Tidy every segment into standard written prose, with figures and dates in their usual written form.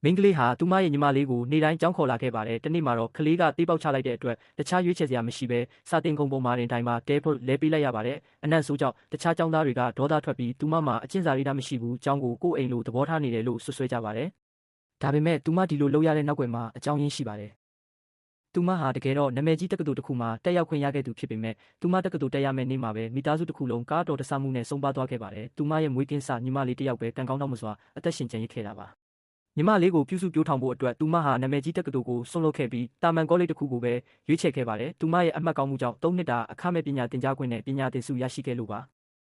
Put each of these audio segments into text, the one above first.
မိန်းကလေးဟာသူမရဲ့ညီမလေးကိုနေ့တိုင်းကြောင်းခေါ်လာခဲ့ပါတယ်။တနေ့မှာတော့ကလေးကတေးပေါက်ချလိုက်တဲ့အတွက်တခြားရွေးချယ်စရာမရှိဘဲစာတင်ကုန်ပေါ်မှာတင်တိုင်းမှာတဲဖို့လဲပေးလိုက်ရပါတယ်။အနက်ဆိုးကြောင့်တခြားကျောင်းသားတွေကဒေါသထွက်ပြီးသူမမှာအကျင့်စာရိတ္တမရှိဘူး။ကျောင်းကိုကိုယ့်အိမ်လိုသဘောထားနေတယ်လို့ဆွဆွဲကြပါတယ်။ဒါပေမဲ့သူမဒီလိုလုပ်ရတဲ့နောက်ွယ်မှာအကြောင်းရင်းရှိပါတယ်။သူမဟာတကယ်တော့နာမည်ကြီးတက္ကသိုလ်တစ်ခုမှာတက်ရောက်ခွင့်ရခဲ့သူဖြစ်ပေမဲ့သူမတက္ကသိုလ်တက်ရမယ့်နေ့မှာပဲမိသားစုတစ်ခုလုံးကားတော်တဆမှုနဲ့ဆုံးပါသွားခဲ့ပါတယ်။သူမရဲ့မွေးကင်းစညီမလေးတစ်ယောက်ပဲကံကောင်းတော့မစွာအသက်ရှင်ကျန်ရစ်ခဲ့တာပါ။ညီမလေးကိုပြုစုပြောထောင်ဖို့အတွက်သူမဟာနာမည်ကြီးတက္ကသိုလ်ကိုစွန့်လွတ်ခဲ့ပြီးတာမန်ကောလိပ်တစ်ခုကိုပဲရွေးချယ်ခဲ့ပါတယ်။သူမရဲ့အမှတ်ကောင်းမှုကြောင့်3နှစ်တာအခမဲ့ပညာသင်ကြားခွင့်နဲ့ပညာသင်ဆုရရှိခဲ့လို့ပါ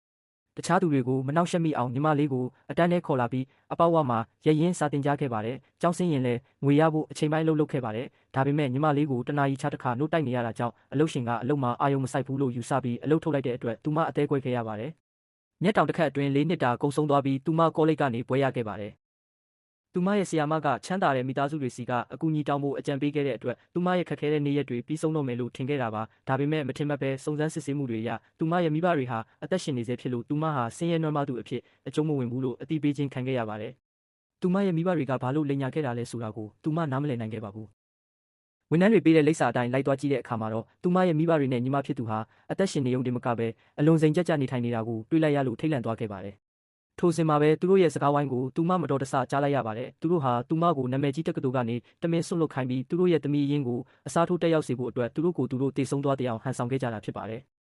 ။တခြားသူတွေကိုမနှောက်ယှက်မိအောင်ညီမလေးကိုအတန်းထဲခေါ်လာပြီးအပေါက်ဝမှာရရင်စာတင်ကြားခဲ့ပါတယ်။ကျောင်းဆင်းရင်လည်းငွေရဖို့အချိန်ပိုင်းလုပ်ခဲ့ပါတယ်။ဒါပေမဲ့ညီမလေးကိုတနာရီခြားတစ်ခါနှုတ်တိုက်နေရတာကြောင့်အလုပ်ရှင်ကအလုပ်မှာအာရုံမစိုက်ဘူးလို့ယူဆပြီးအလုပ်ထုတ်လိုက်တဲ့အတွက်သူမအသေးကွဲခဲ့ရပါတယ်။မျက်တောင်တစ်ခတ်အတွင်း4နှစ်တာကုန်ဆုံးသွားပြီးသူမကောလိပ်ကနေဘွဲရခဲ့ပါတယ်။သူမရဲ့ဆရာမကချမ်းသာတဲ့မိသားစုတွေစီကအကူအညီတောင်းဖို့အကြံပေးခဲ့တဲ့အတွက်သူမရဲ့ခက်ခဲတဲ့နေ့ရက်တွေပြီးဆုံးတော့မယ်လို့ထင်ခဲ့တာပါ။ဒါပေမဲ့မထင်မှတ်ပဲစုံစမ်းစစ်ဆေးမှုတွေအရသူမရဲ့မိဘတွေဟာအသက်ရှင်နေဆဲဖြစ်လို့သူမဟာဆင်းရဲနွမ်းပါးသူအဖြစ်အကျုံးမဝင်ဘူးလို့အသိပေးခြင်းခံခဲ့ရပါတယ်။သူမရဲ့မိဘတွေကဘာလို့လိမ်ညာခဲ့တာလဲဆိုတာကိုသူမနားမလည်နိုင်ခဲ့ပါဘူး။ဝန်ထမ်းတွေပေးတဲ့လိပ်စာအတိုင်းလိုက်သွားကြည့်တဲ့အခါမှာတော့သူမရဲ့မိဘတွေနဲ့ညီမဖြစ်သူဟာအသက်ရှင်နေုံတင်မကပဲအလွန်စိန်ကြကြနေထိုင်နေတာကိုတွေ့လိုက်ရလို့ထိတ်လန့်သွားခဲ့ပါတယ်။ထိုစဉ်မှာပဲသူတို့ရဲ့စကားဝိုင်းကိုသူမမတော်တဆကြားလိုက်ရပါတယ်။သူတို့ဟာသူမကိုနာမည်ကြီးတက္ကသိုလ်ကနေတမင်ဆွတ်လွတ်ခိုင်းပြီးသူတို့ရဲ့သမီးရင်းကိုအစားထိုးတက်ရောက်စေဖို့အတွက်သူတို့ကိုသူတို့တည်ဆုံသွားတဲ့အောင်ဟန်ဆောင်ခဲ့ကြတာဖြစ်ပါတယ်။